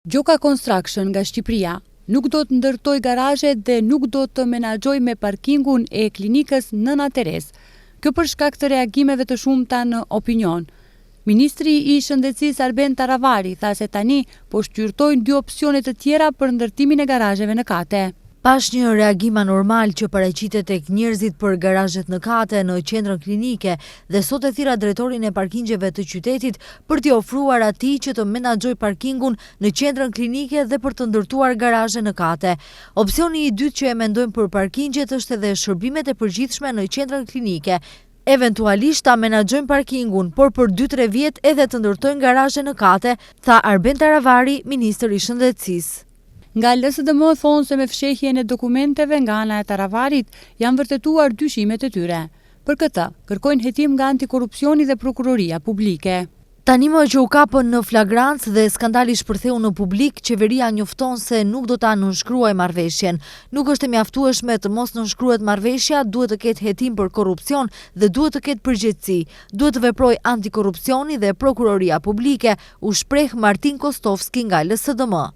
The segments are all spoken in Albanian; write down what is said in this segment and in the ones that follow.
Gjoka Construction nga Shqipëria nuk do të ndërtoj garazhe dhe nuk do të menaxhoj me parkingun e klinikës Nëna Teres. Kjo për shkak të reagimeve të shumta në opinion. Ministri i Shëndetësisë Arben Taravari tha se tani po shqyrtojnë 2 opsione të tjera për ndërtimin e garazheve në kate. Pas një reagim anormal që paraqitet tek njerëzit për garazhet në kate në qendrën klinike dhe sot e thira drejtorin e parkingjeve të qytetit për t'i ofruar atij që të menaxhoj parkingun në qendrën klinike dhe për të ndërtuar garazhe në kate. Opsioni i dytë që e mendojmë për parkingjet është edhe shërbimet e përgjithshme në qendrën klinike. Eventualisht ta menaxhojnë parkingun, por për 2-3 vjet edhe të ndërtojnë garazhe në kate, tha Arben Taravari, ministri i Shëndetësisë. Nga LSDM thonë se me fshehjen e dokumenteve nga ana e Taravarit janë vërtetuar dyshimet e tyre. Për këtë, kërkojnë hetim nga antikorrupsioni dhe prokuroria publike. Tani më që u kapën në flagrancë dhe skandali shpërtheu në publik, qeveria njofton se nuk do ta nënshkruajë marrëveshjen. Nuk është e mjaftueshme të mos nënshkruhet marrëveshja, duhet të ketë hetim për korrupsion dhe duhet të ketë përgjegjësi. Duhet të veprojë antikorrupsioni dhe prokuroria publike, u shpreh Martin Kostovski nga LSDM.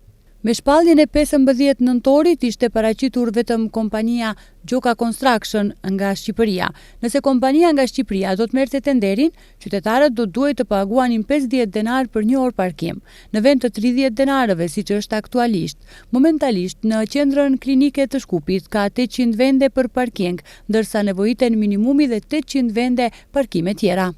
Me shpalljen e 15 nëntorit ishte paraqitur vetëm kompania Gjoka Construction nga Shqipëria. Nëse kompania nga Shqipëria do të merrte tenderin, qytetarët do duhet të paguanin 50 denar për 1 orë parkim, në vend të 30 denarëve siç është aktualisht. Momentalisht në qendrën klinike të Shkupit ka 800 vende për parking, ndërsa nevojiten minimumi dhe 800 vende parkime tjera.